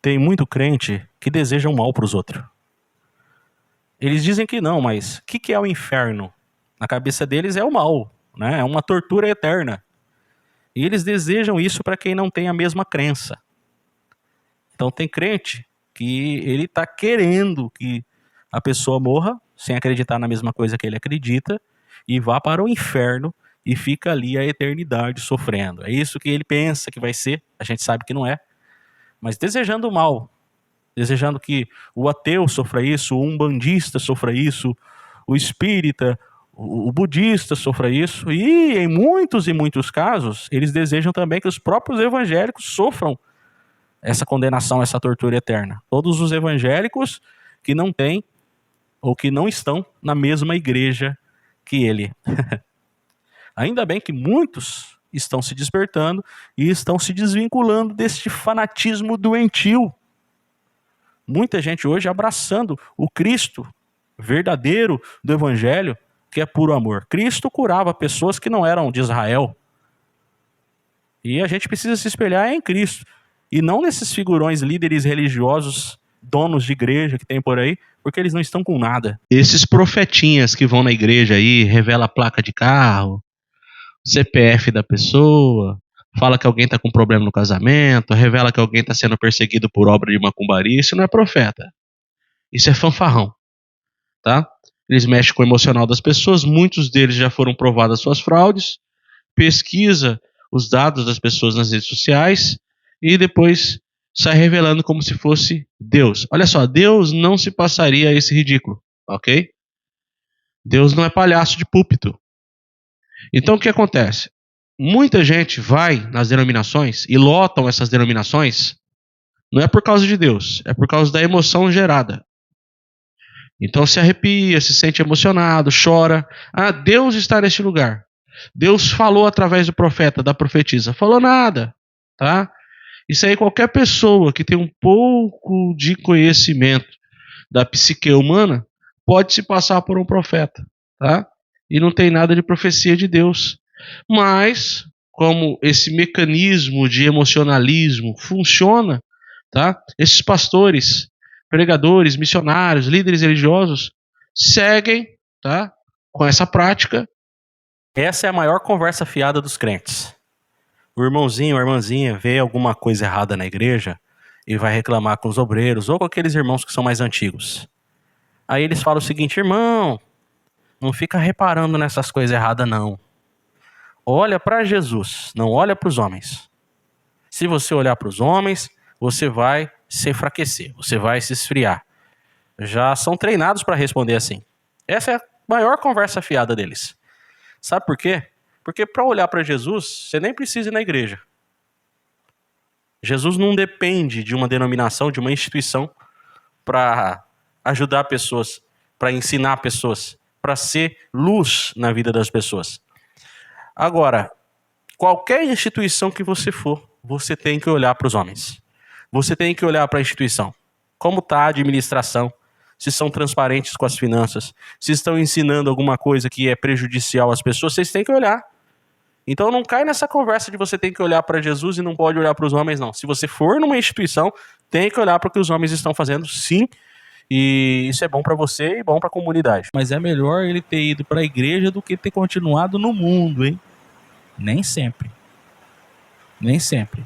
Tem muito crente que deseja o mal para os outros. Eles dizem que não, mas o que é o inferno? Na cabeça deles é o mal, né? É uma tortura eterna. E eles desejam isso para quem não tem a mesma crença. Então tem crente que ele está querendo que a pessoa morra sem acreditar na mesma coisa que ele acredita e vá para o inferno e fica ali a eternidade sofrendo. É isso que ele pensa que vai ser, a gente sabe que não é, mas desejando o mal, desejando que o ateu sofra isso, o umbandista sofra isso, o espírita, o budista sofra isso, e em muitos e muitos casos, eles desejam também que os próprios evangélicos sofram essa condenação, essa tortura eterna. Todos os evangélicos que não têm ou que não estão na mesma igreja que ele. Ainda bem que muitos estão se despertando e estão se desvinculando deste fanatismo doentio. Muita gente hoje abraçando o Cristo verdadeiro do evangelho, que é puro amor. Cristo curava pessoas que não eram de Israel. E a gente precisa se espelhar em Cristo. E não nesses figurões, líderes religiosos, donos de igreja que tem por aí, porque eles não estão com nada. Esses profetinhas que vão na igreja aí, revela a placa de carro, CPF da pessoa, fala que alguém está com problema no casamento, revela que alguém está sendo perseguido por obra de macumbaria, isso não é profeta. Isso é fanfarrão, tá? Eles mexem com o emocional das pessoas, muitos deles já foram provadas suas fraudes, pesquisa os dados das pessoas nas redes sociais e depois sai revelando como se fosse Deus. Olha só, Deus não se passaria a esse ridículo, ok? Deus não é palhaço de púlpito. Então o que acontece? Muita gente vai nas denominações e lotam essas denominações, não é por causa de Deus, é por causa da emoção gerada. Então se arrepia, se sente emocionado, chora. Ah, Deus está neste lugar. Deus falou através do profeta, da profetisa. Falou nada, tá? Isso aí qualquer pessoa que tem um pouco de conhecimento da psique humana pode se passar por um profeta, tá? E não tem nada de profecia de Deus. Mas, como esse mecanismo de emocionalismo funciona, tá? Esses pastores, pregadores, missionários, líderes religiosos seguem, tá? Com essa prática. Essa é a maior conversa fiada dos crentes. O irmãozinho, a irmãzinha vê alguma coisa errada na igreja e vai reclamar com os obreiros ou com aqueles irmãos que são mais antigos. Aí eles falam o seguinte: irmão, não fica reparando nessas coisas erradas não. Olha para Jesus, não olha para os homens. Se você olhar para os homens, você vai se enfraquecer, você vai se esfriar. Já são treinados para responder assim. Essa é a maior conversa fiada deles. Sabe por quê? Porque para olhar para Jesus, você nem precisa ir na igreja. Jesus não depende de uma denominação, de uma instituição para ajudar pessoas, para ensinar pessoas, para ser luz na vida das pessoas. Agora, qualquer instituição que você for, você tem que olhar para os homens. Você tem que olhar para a instituição. Como está a administração? Se são transparentes com as finanças? Se estão ensinando alguma coisa que é prejudicial às pessoas? Vocês têm que olhar. Então não cai nessa conversa de você tem que olhar para Jesus e não pode olhar para os homens, não. Se você for numa instituição, tem que olhar para o que os homens estão fazendo, sim. E isso é bom para você e bom para a comunidade. Mas é melhor ele ter ido para a igreja do que ter continuado no mundo, hein? Nem sempre. Nem sempre.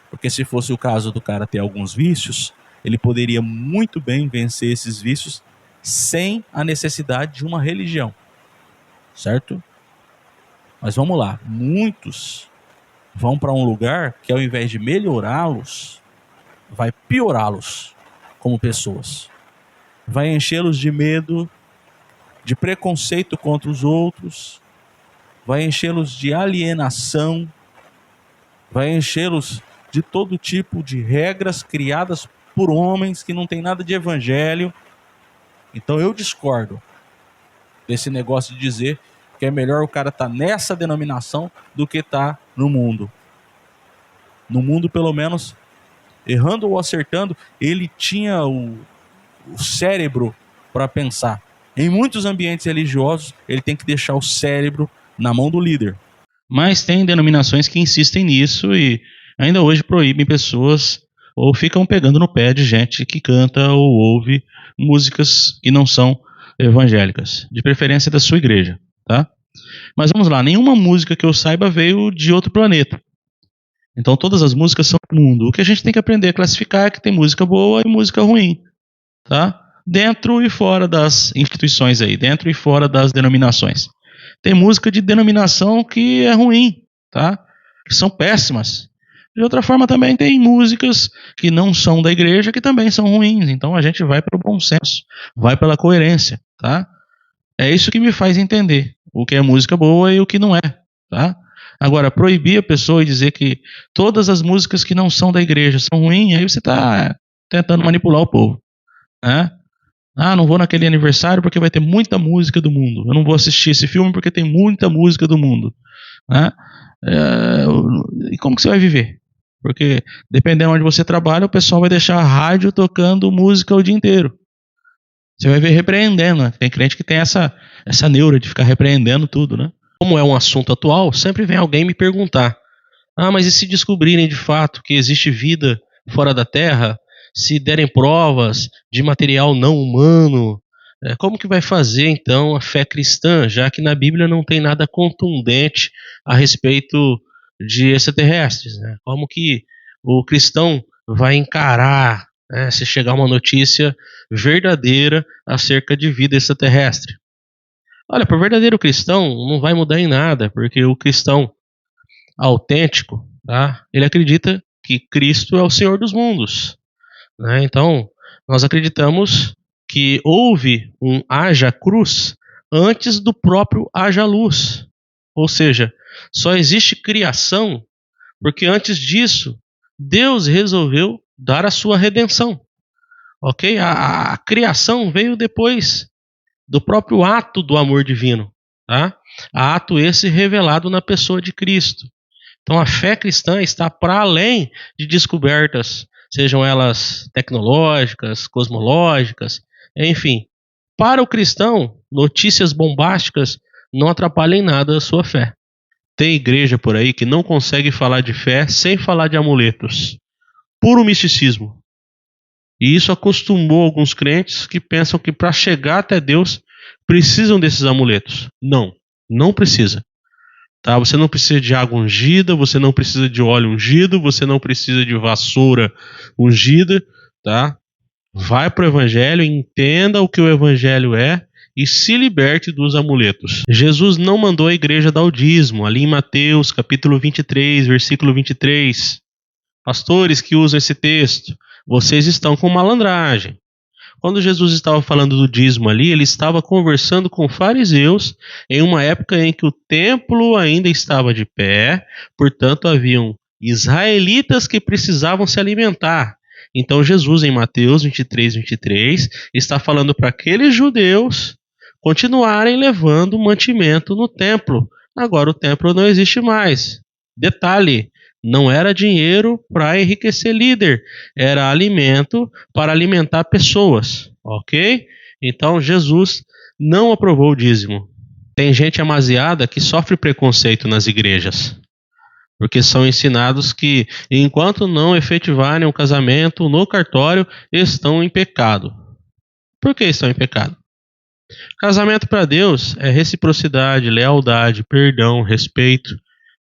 Porque se fosse o caso do cara ter alguns vícios, ele poderia muito bem vencer esses vícios sem a necessidade de uma religião. Certo? Mas vamos lá, muitos vão para um lugar que ao invés de melhorá-los, vai piorá-los como pessoas. Vai enchê-los de medo, de preconceito contra os outros, vai enchê-los de alienação, vai enchê-los de todo tipo de regras criadas por homens que não tem nada de evangelho. Então eu discordo desse negócio de dizer que é melhor o cara estar nessa denominação do que estar no mundo. No mundo, pelo menos, errando ou acertando, ele tinha o cérebro para pensar. Em muitos ambientes religiosos, ele tem que deixar o cérebro na mão do líder. Mas tem denominações que insistem nisso e ainda hoje proíbem pessoas ou ficam pegando no pé de gente que canta ou ouve músicas que não são evangélicas, de preferência da sua igreja, tá? Mas vamos lá, nenhuma música que eu saiba veio de outro planeta. Então todas as músicas são do mundo. O que a gente tem que aprender a classificar é que tem música boa e música ruim, tá? Dentro e fora das instituições aí, dentro e fora das denominações. Tem música de denominação que é ruim, tá? Que são péssimas. De outra forma também tem músicas que não são da igreja que também são ruins. Então a gente vai pelo bom senso, vai pela coerência, tá? É isso que me faz entender o que é música boa e o que não é, tá? Agora, proibir a pessoa e dizer que todas as músicas que não são da igreja são ruins, aí você está tentando manipular o povo, né? Ah, não vou naquele aniversário porque vai ter muita música do mundo. Eu não vou assistir esse filme porque tem muita música do mundo, né? E como que você vai viver? Porque dependendo de onde você trabalha, o pessoal vai deixar a rádio tocando música o dia inteiro. Você vai ver repreendendo, né? Tem crente que tem essa neura de ficar repreendendo tudo, né? Como é um assunto atual, sempre vem alguém me perguntar: ah, mas e se descobrirem de fato que existe vida fora da Terra? Se derem provas de material não humano, como que vai fazer então a fé cristã, já que na Bíblia não tem nada contundente a respeito de extraterrestres, né? Como que o cristão vai encarar, né, se chegar uma notícia verdadeira acerca de vida extraterrestre? Olha, para o verdadeiro cristão não vai mudar em nada, porque o cristão autêntico, tá, ele acredita que Cristo é o Senhor dos mundos, né? Então, nós acreditamos que houve um haja cruz antes do próprio haja luz. Ou seja, só existe criação porque antes disso, Deus resolveu dar a sua redenção. Ok? A criação veio depois do próprio ato do amor divino, tá? Ato esse revelado na pessoa de Cristo. Então a fé cristã está para além de descobertas, sejam elas tecnológicas, cosmológicas, enfim. Para o cristão, notícias bombásticas não atrapalham em nada a sua fé. Tem igreja por aí que não consegue falar de fé sem falar de amuletos. Puro misticismo. E isso acostumou alguns crentes que pensam que para chegar até Deus precisam desses amuletos. Não, não precisa. Tá? Você não precisa de água ungida, você não precisa de óleo ungido, você não precisa de vassoura ungida, tá? Vai para o evangelho, entenda o que o evangelho é e se liberte dos amuletos. Jesus não mandou a igreja dar o dízimo, ali em Mateus capítulo 23, versículo 23. Pastores que usam esse texto, vocês estão com malandragem. Quando Jesus estava falando do dízimo ali, ele estava conversando com fariseus em uma época em que o templo ainda estava de pé, portanto haviam israelitas que precisavam se alimentar. Então Jesus, em Mateus 23, 23, está falando para aqueles judeus continuarem levando mantimento no templo. Agora o templo não existe mais. Detalhe, não era dinheiro para enriquecer líder, era alimento para alimentar pessoas, ok? Então Jesus não aprovou o dízimo. Tem gente amaziada que sofre preconceito nas igrejas, porque são ensinados que enquanto não efetivarem o casamento no cartório, estão em pecado. Por que estão em pecado? Casamento para Deus é reciprocidade, lealdade, perdão, respeito,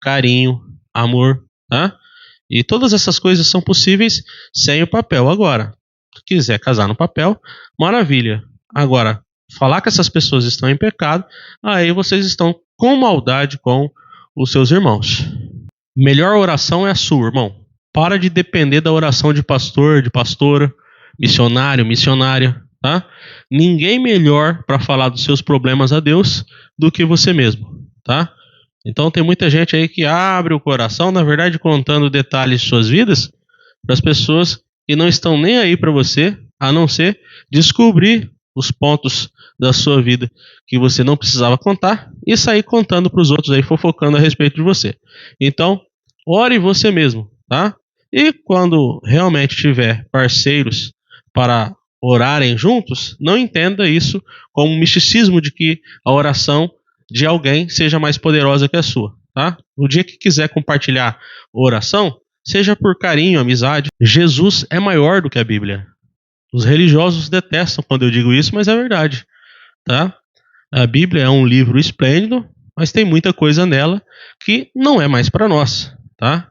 carinho, amor, tá? E todas essas coisas são possíveis sem o papel. Agora, se quiser casar no papel, maravilha. Agora, falar que essas pessoas estão em pecado, aí vocês estão com maldade com os seus irmãos. Melhor oração é a sua, irmão. Para de depender da oração de pastor, de pastora, missionário, missionária, tá? Ninguém melhor para falar dos seus problemas a Deus do que você mesmo, tá? Então tem muita gente aí que abre o coração, na verdade contando detalhes de suas vidas para as pessoas que não estão nem aí para você, a não ser descobrir os pontos da sua vida que você não precisava contar e sair contando para os outros aí, fofocando a respeito de você. Então, ore você mesmo, tá? E quando realmente tiver parceiros para orarem juntos, não entenda isso como um misticismo de que a oração de alguém seja mais poderosa que a sua, tá? No dia que quiser compartilhar oração, seja por carinho, amizade. Jesus é maior do que a Bíblia. Os religiosos detestam quando eu digo isso, mas é verdade, tá? A Bíblia é um livro esplêndido, mas tem muita coisa nela que não é mais para nós, tá?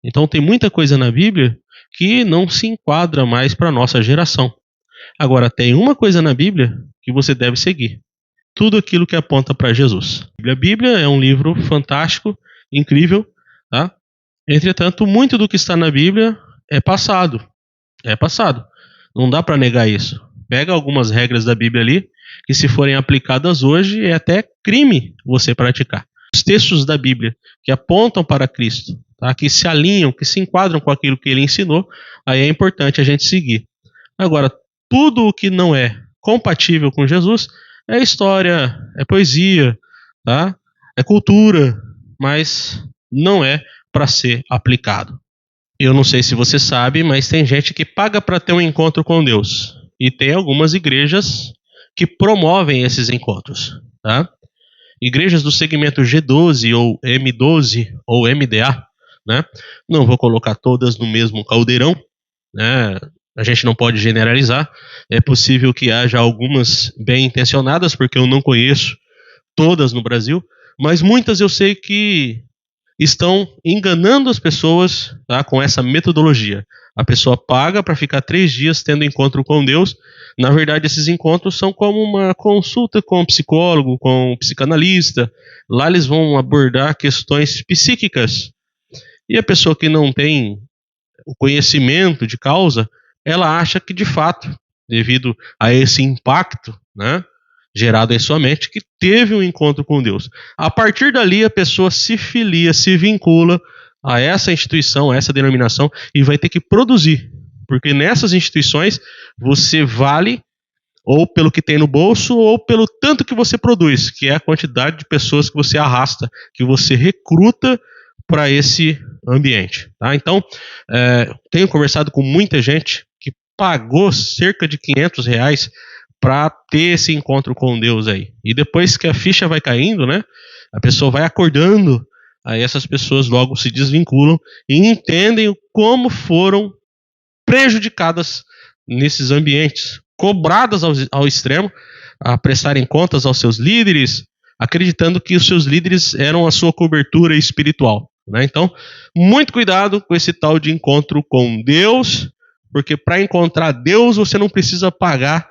Então tem muita coisa na Bíblia que não se enquadra mais para nossa geração. Agora, tem uma coisa na Bíblia que você deve seguir. Tudo aquilo que aponta para Jesus. A Bíblia é um livro fantástico, incrível, tá? Entretanto, muito do que está na Bíblia é passado. É passado. Não dá para negar isso. Pega algumas regras da Bíblia ali, que se forem aplicadas hoje, é até crime você praticar. Os textos da Bíblia que apontam para Cristo, tá? Que se alinham, que se enquadram com aquilo que ele ensinou, aí é importante a gente seguir. Agora, tudo o que não é compatível com Jesus é história, é poesia, tá? É cultura, mas não é para ser aplicado. Eu não sei se você sabe, mas tem gente que paga para ter um encontro com Deus. E tem algumas igrejas que promovem esses encontros, tá? Igrejas do segmento G12 ou M12 ou MDA, né? Não vou colocar todas no mesmo caldeirão, né? A gente não pode generalizar. É possível que haja algumas bem intencionadas, porque eu não conheço todas no Brasil, mas muitas eu sei que estão enganando as pessoas, tá, com essa metodologia. A pessoa paga para ficar 3 dias tendo encontro com Deus. Na verdade, esses encontros são como uma consulta com um psicólogo, com um psicanalista. Lá eles vão abordar questões psíquicas. E a pessoa que não tem o conhecimento de causa, ela acha que, de fato, devido a esse impacto, né, gerado em sua mente, que teve um encontro com Deus. A partir dali, a pessoa se filia, se vincula a essa instituição, a essa denominação, e vai ter que produzir. Porque nessas instituições, você vale ou pelo que tem no bolso, ou pelo tanto que você produz, que é a quantidade de pessoas que você arrasta, que você recruta para esse ambiente. Tá? Então, tenho conversado com muita gente que pagou cerca de R$500 para ter esse encontro com Deus aí. E depois que a ficha vai caindo, né, a pessoa vai acordando, aí essas pessoas logo se desvinculam e entendem como foram prejudicadas nesses ambientes, cobradas ao extremo, a prestarem contas aos seus líderes, acreditando que os seus líderes eram a sua cobertura espiritual. Né? Então, muito cuidado com esse tal de encontro com Deus, porque para encontrar Deus você não precisa pagar.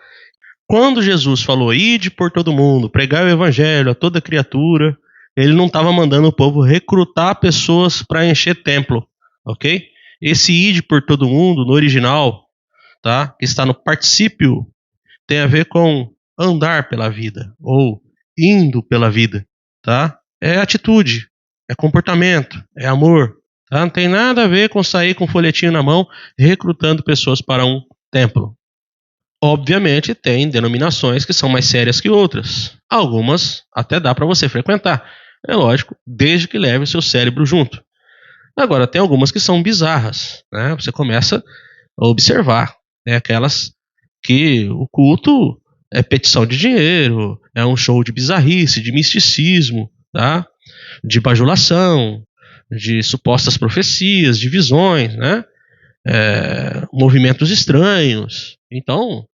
Quando Jesus falou, ide por todo mundo, pregar o evangelho a toda criatura, ele não estava mandando o povo recrutar pessoas para encher templo, ok? Esse ide por todo mundo, no original, tá? Que está no particípio, tem a ver com andar pela vida, ou indo pela vida, tá? É atitude, é comportamento, é amor, tá? Não tem nada a ver com sair com um folhetinho na mão, recrutando pessoas para um templo. Obviamente tem denominações que são mais sérias que outras. Algumas até dá para você frequentar. É lógico, desde que leve o seu cérebro junto. Agora, tem algumas que são bizarras, né? Você começa a observar, né? Aquelas que o culto é petição de dinheiro, é um show de bizarrice, de misticismo, tá? De bajulação, de supostas profecias, de visões, né? Movimentos estranhos. Então,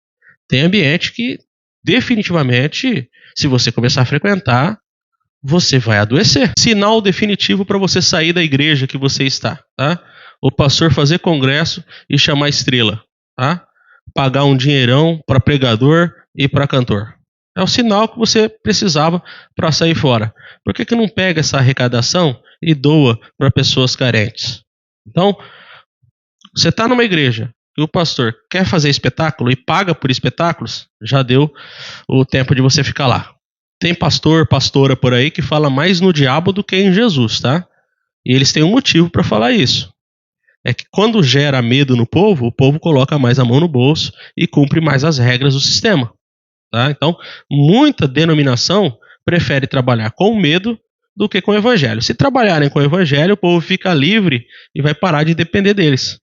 tem ambiente que definitivamente, se você começar a frequentar, você vai adoecer. Sinal definitivo para você sair da igreja que você está, tá? O pastor fazer congresso e chamar estrela, tá? Pagar um dinheirão para pregador e para cantor. É o sinal que você precisava para sair fora. Por que não pega essa arrecadação e doa para pessoas carentes? Então, você está numa igreja e o pastor quer fazer espetáculo e paga por espetáculos, já deu o tempo de você ficar lá. Tem pastor, pastora por aí que fala mais no diabo do que em Jesus, tá? E eles têm um motivo para falar isso. É que quando gera medo no povo, o povo coloca mais a mão no bolso e cumpre mais as regras do sistema. Tá? Então, muita denominação prefere trabalhar com medo do que com o evangelho. Se trabalharem com o evangelho, o povo fica livre e vai parar de depender deles.